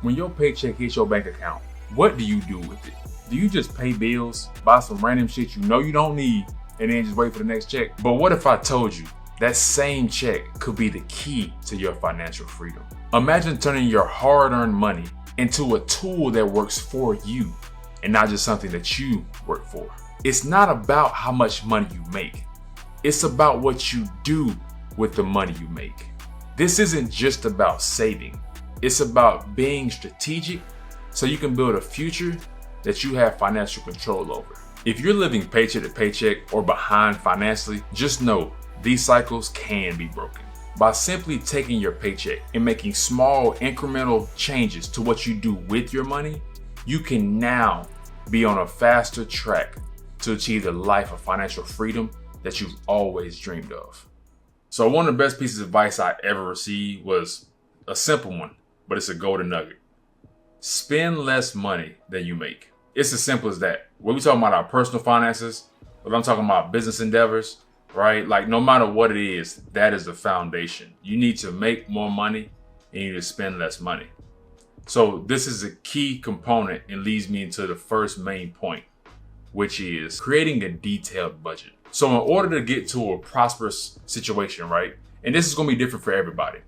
When your paycheck hits your bank account, what do you do with it? Do you just pay bills, buy some random shit you know you don't need, and then just wait for the next check? But what if I told you that same check could be the key to your financial freedom? Imagine turning your hard-earned money into a tool that works for you and not just something that you work for. It's not about how much money you make. It's about what you do with the money you make. This isn't just about saving. It's about being strategic so you can build a future that you have financial control over. If you're living paycheck to paycheck or behind financially, just know these cycles can be broken. By simply taking your paycheck and making small incremental changes to what you do with your money, you can now be on a faster track to achieve the life of financial freedom that you've always dreamed of. So one of the best pieces of advice I ever received was a simple one, but it's a golden nugget. Spend less money than you make. It's as simple as that. When we talking about our personal finances, when I'm talking about business endeavors, right? Like no matter what it is, that is the foundation. You need to make more money and you need to spend less money. So this is a key component and leads me into the first main point, which is creating a detailed budget. So in order to get to a prosperous situation, right? And this is going to be different for everybody.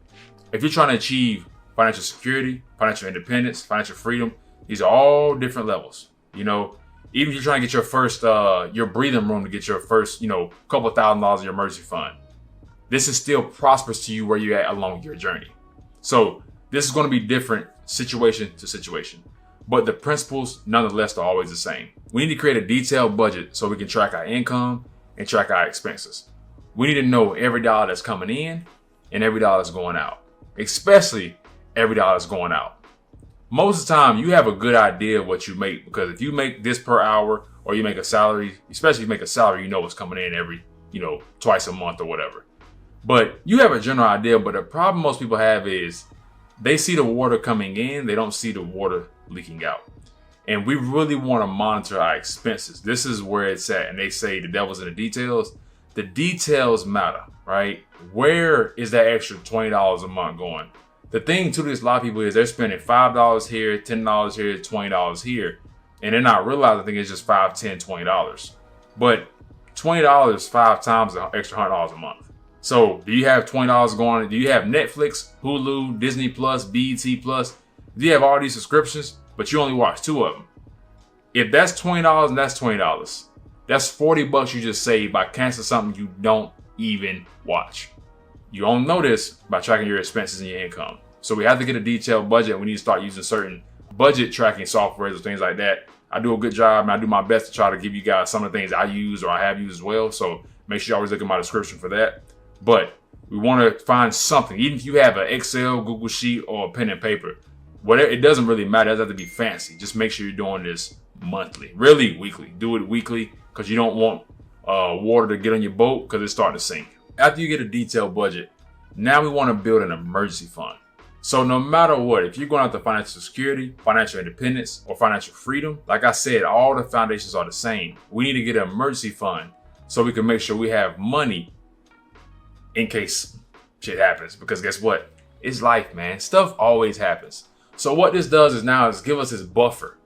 If you're trying to achieve financial security, financial independence, financial freedom, these are all different levels. You know, even if you're trying to get your first, your breathing room to get your first, couple of $1,000s in your emergency fund, this is still prosperous to you where you're at along your journey. So this is going to be different situation to situation, but the principles nonetheless are always the same. We need to create a detailed budget so we can track our income and track our expenses. We need to know every dollar that's coming in and every dollar that's going out, especially every dollar that's going out. Most of the time, you have a good idea of what you make because if you make this per hour or you make a salary, especially if you make a salary, you know what's coming in every, twice a month or whatever. But you have a general idea, but the problem most people have is they see the water coming in, they don't see the water leaking out. And we really want to monitor our expenses. This is where it's at. And they say the devil's in the details. The details matter, right? Where is that extra $20 a month going? The thing to this, a lot of people is they're spending $5 here, $10 here, $20 here. And they're not realizing, I think it's just $5, $10, $20. But $20 5 times an extra $100 a month. So do you have $20 going? Do you have Netflix, Hulu, Disney Plus, BET Plus? Do you have all these subscriptions, but you only watch 2 of them? If that's $20 and that's $20, that's $40 you just saved by canceling something you don't even watch. You don't know this by tracking your expenses and your income. So we have to get a detailed budget. We need to start using certain budget tracking softwares or things like that. I do a good job and I do my best to try to give you guys some of the things I use or I have used as well. So make sure you always look at my description for that. But we want to find something, even if you have an Excel, Google Sheet, or a pen and paper, whatever, it doesn't really matter. It doesn't have to be fancy. Just make sure you're doing this monthly, really weekly. Do it weekly because you don't want water to get on your boat because it's starting to sink. After you get a detailed budget, now we want to build an emergency fund. So no matter what, if you're going after financial security, financial independence, or financial freedom, like I said, all the foundations are the same. We need to get an emergency fund so we can make sure we have money in case shit happens. Because guess what? It's life, man. Stuff always happens. So what this does is give us this buffer.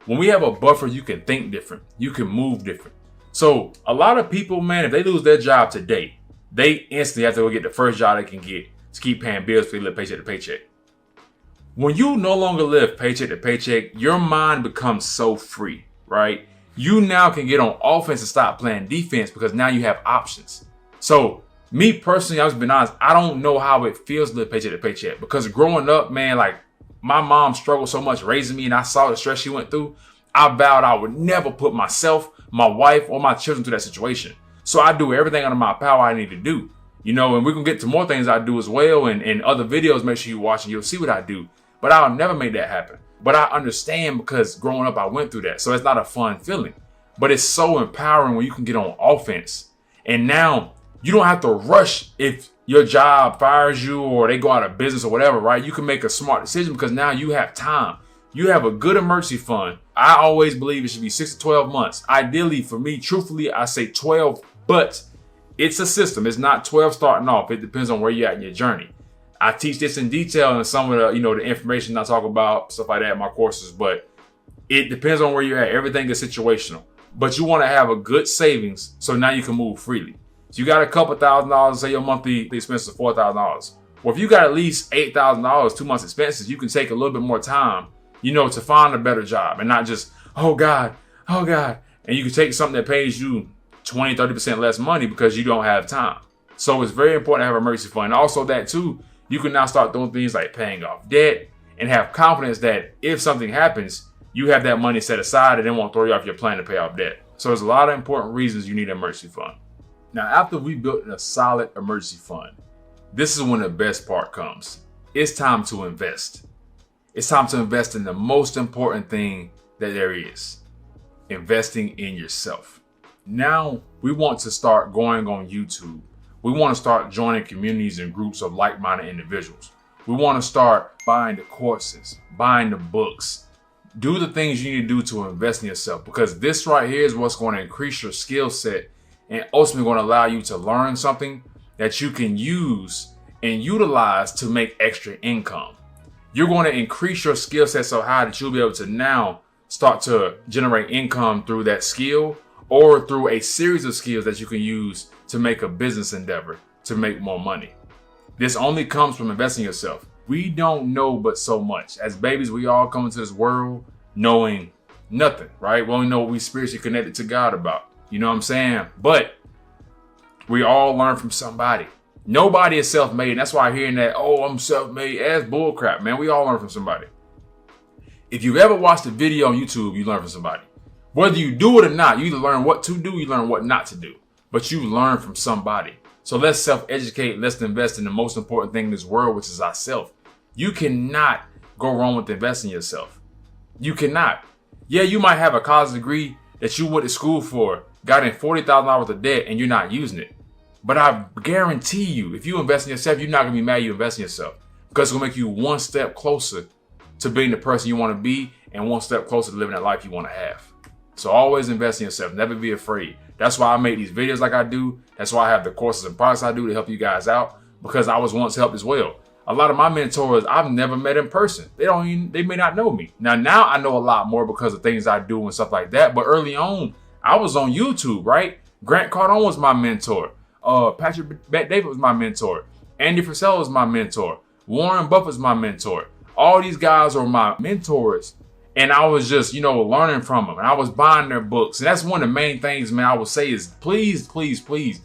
When we have a buffer, you can think different. You can move different. So a lot of people, man, if they lose their job today, they instantly have to go get the first job they can get to keep paying bills for they live paycheck to paycheck. When you no longer live paycheck to paycheck, your mind becomes so free, right? You now can get on offense and stop playing defense because now you have options. So me personally, I was being honest, I don't know how it feels to live paycheck to paycheck because growing up, man, like my mom struggled so much raising me and I saw the stress she went through. I vowed I would never put myself, my wife, or my children through that situation. So I do everything under my power I need to do, and we can get to more things I do as well. And other videos, make sure you watch and you'll see what I do. But I'll never make that happen. But I understand because growing up, I went through that. So it's not a fun feeling, but it's so empowering when you can get on offense. And now you don't have to rush if your job fires you or they go out of business or whatever, right? You can make a smart decision because now you have time. You have a good emergency fund. I always believe it should be 6 to 12 months. Ideally, for me, truthfully, I say 12, but it's a system. It's not 12 starting off. It depends on where you're at in your journey. I teach this in detail in some of the, the information I talk about, stuff like that in my courses, but it depends on where you're at. Everything is situational, but you want to have a good savings so now you can move freely. So you got a couple $1,000, say your monthly expenses are $4,000. Well, if you got at least $8,000, 2 months expenses, you can take a little bit more time, to find a better job and not just, oh God. And you can take something that pays you 20, 30% less money because you don't have time. So it's very important to have an emergency fund. Also that too, you can now start doing things like paying off debt and have confidence that if something happens, you have that money set aside and it won't throw you off your plan to pay off debt. So there's a lot of important reasons you need an emergency fund. Now, after we built a solid emergency fund, this is when the best part comes. It's time to invest. It's time to invest in the most important thing that there is, investing in yourself. Now we want to start going on YouTube. We want to start joining communities and groups of like-minded individuals. We want to start buying the courses, buying the books. Do the things you need to do to invest in yourself, because this right here is what's going to increase your skill set and ultimately going to allow you to learn something that you can use and utilize to make extra income. You're going to increase your skill set so high that you'll be able to now start to generate income through that skill or through a series of skills that you can use to make a business endeavor to make more money. This only comes from investing in yourself. We don't know but so much. As babies, we all come into this world knowing nothing, right? We only know what we spiritually connected to God about. You know what I'm saying? But we all learn from somebody. Nobody is self-made. And that's why hearing that, oh, I'm self-made, that's bullcrap, man. We all learn from somebody. If you've ever watched a video on YouTube, you learn from somebody. Whether you do it or not, you either learn what to do, you learn what not to do. But you learn from somebody. So let's self-educate. Let's invest in the most important thing in this world, which is ourselves. You cannot go wrong with investing in yourself. You cannot. Yeah, you might have a college degree that you went to school for, got in $40,000 worth of debt, and you're not using it. But I guarantee you, if you invest in yourself, you're not going to be mad you invest in yourself, because it's going to make you one step closer to being the person you want to be and one step closer to living that life you want to have. So always invest in yourself. Never be afraid. That's why I make these videos like I do. That's why I have the courses and products I do to help you guys out, because I was once helped as well. A lot of my mentors I've never met in person. They may not know me. Now I know a lot more because of things I do and stuff like that. But early on, I was on YouTube, right? Grant Cardone was my mentor. Patrick Bet-David was my mentor. Andy Frisell was my mentor. Warren Buffett's my mentor. All these guys are my mentors. And I was just, learning from them. And I was buying their books. And that's one of the main things, man, I would say is please, please, please,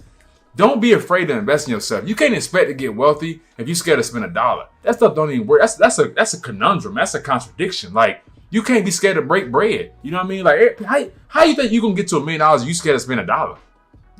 don't be afraid to invest in yourself. You can't expect to get wealthy if you're scared to spend $1. That stuff don't even work. That's a conundrum. That's a contradiction. Like, you can't be scared to break bread. You know what I mean? Like, how you think you gonna get to $1 million if you scared to spend $1?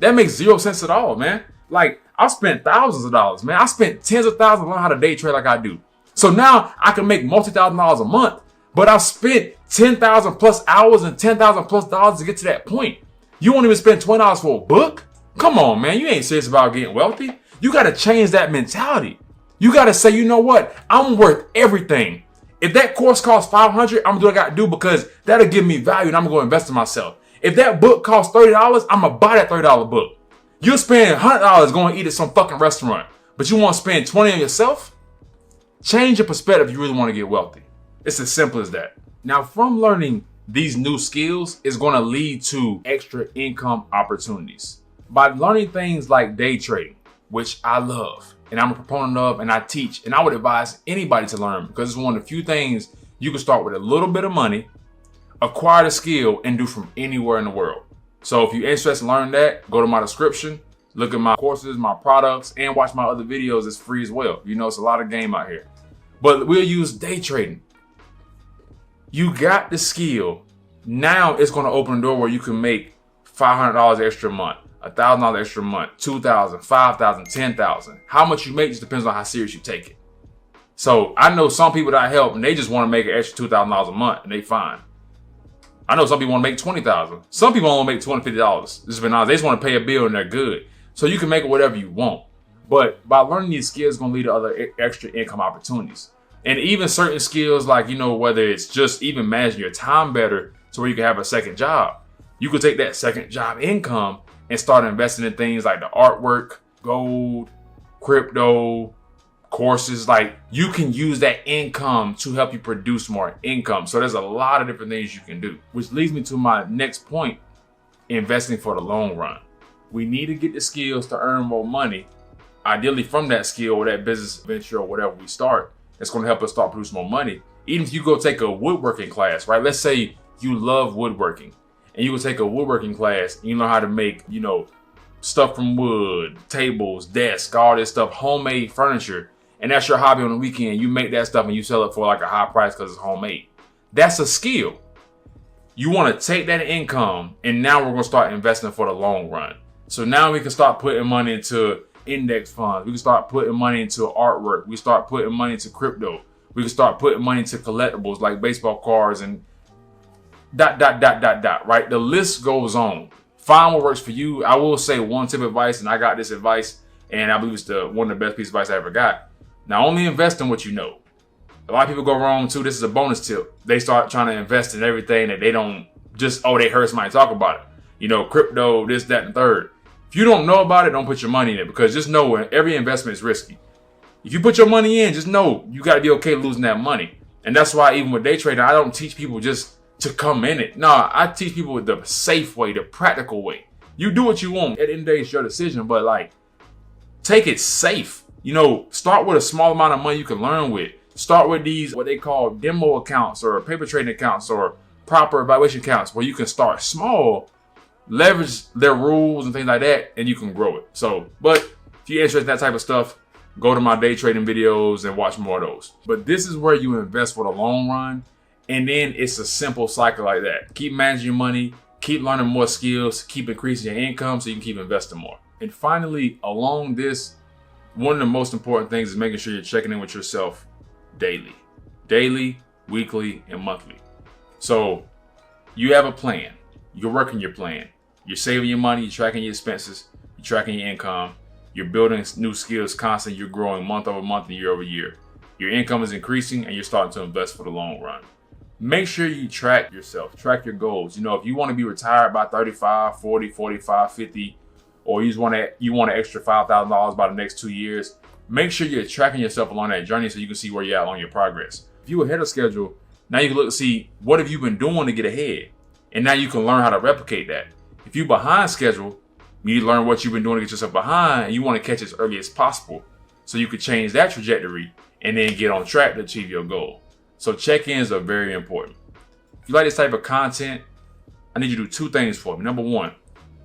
That makes zero sense at all, man. Like, I spent thousands of dollars, man. I spent tens of thousands to learn how to day trade like I do. So now I can make multi-$1,000s a month, but I spent 10,000 plus hours and 10,000 plus dollars to get to that point. You won't even spend $20 for a book? Come on, man. You ain't serious about getting wealthy. You got to change that mentality. You got to say, you know what? I'm worth everything. If that course costs $500, I'm going to do what I got to do because that'll give me value and I'm going to invest in myself. If that book costs $30, I'm going to buy that $30 book. You'll spend $100 going to eat at some fucking restaurant, but you want to spend $20 on yourself? Change your perspective if you really want to get wealthy. It's as simple as that. Now, from learning these new skills is going to lead to extra income opportunities. By learning things like day trading, which I love and I'm a proponent of and I teach, and I would advise anybody to learn because it's one of the few things you can start with a little bit of money, acquire the skill, and do from anywhere in the world. So if you're interested in learning that, go to my description, look at my courses, my products, and watch my other videos. It's free as well. It's a lot of game out here. But we'll use day trading. You got the skill. Now it's going to open the door where you can make $500 extra a month. $1,000 extra a month, $2,000, $5,000, $10,000. How much you make just depends on how serious you take it. So I know some people that I help and they just want to make an extra $2,000 a month and they fine. I know some people want to make $20,000. Some people only make $250. Just been honest. They just want to pay a bill and they're good. So you can make it whatever you want. But by learning these skills, it's going to lead to other extra income opportunities. And even certain skills like, whether it's just even managing your time better to where you can have a second job. You could take that second job income and start investing in things like the artwork, gold, crypto, courses. Like, you can use that income to help you produce more income. So there's a lot of different things you can do, which leads me to my next point: investing for the long run. We need to get the skills to earn more money, ideally from that skill or that business venture or whatever we start. It's going to help us start producing more money. Even if you go take a woodworking class, right? Let's say you love woodworking and you go take a woodworking class and you learn how to make, stuff from wood, tables, desks, all this stuff, homemade furniture. And that's your hobby on the weekend. You make that stuff and you sell it for like a high price because it's homemade. That's a skill. You want to take that income and now we're going to start investing for the long run. So now we can start putting money into index funds. We can start putting money into artwork. We start putting money into crypto. We can start putting money into collectibles like baseball cards and ... right? The list goes on. Find what works for you. I will say one tip of advice, and I got this advice, and I believe it's one of the best pieces of advice I ever got. Now, only invest in what you know. A lot of people go wrong too. This is a bonus tip. They start trying to invest in everything that they don't they heard somebody talk about it. Crypto, this, that, and third. If you don't know about it, don't put your money in it, because just know every investment is risky. If you put your money in, just know you got to be okay losing that money. And that's why even with day trading, I don't teach people just to come in it. No, I teach people the safe way, the practical way. You do what you want. At the end of the day, it's your decision, but take it safe. Start with a small amount of money you can learn with. Start with these, what they call demo accounts or paper trading accounts or proper evaluation accounts, where you can start small, leverage their rules and things like that, and you can grow it. But if you're interested in that type of stuff, go to my day trading videos and watch more of those. But this is where you invest for the long run. And then it's a simple cycle like that. Keep managing your money, keep learning more skills, keep increasing your income so you can keep investing more. And finally, along this, one of the most important things is making sure you're checking in with yourself daily, weekly, and monthly. So you have a plan. You're working your plan. You're saving your money. You're tracking your expenses. You're tracking your income. You're building new skills constantly. You're growing month over month and year over year. Your income is increasing and you're starting to invest for the long run. Make sure you track yourself, track your goals. If you want to be retired by 35, 40, 45, 50, or you want an extra $5,000 by the next 2 years, make sure you're tracking yourself along that journey so you can see where you're at along your progress. If you're ahead of schedule, now you can look to see what have you been doing to get ahead. And now you can learn how to replicate that. If you're behind schedule, you need to learn what you've been doing to get yourself behind, and you want to catch as early as possible so you can change that trajectory and then get on track to achieve your goal. So check-ins are very important. If you like this type of content, I need you to do two things for me. Number one,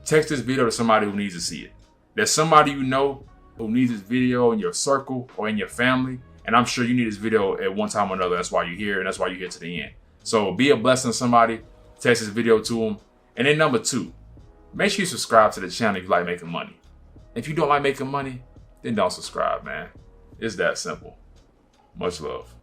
text this video to somebody who needs to see it. There's somebody you know who needs this video in your circle or in your family, and I'm sure you need this video at one time or another. That's why you're here, and that's why you're here to the end. So be a blessing to somebody, text this video to them. And then number two, make sure you subscribe to the channel if you like making money. If you don't like making money, then don't subscribe, man. It's that simple. Much love.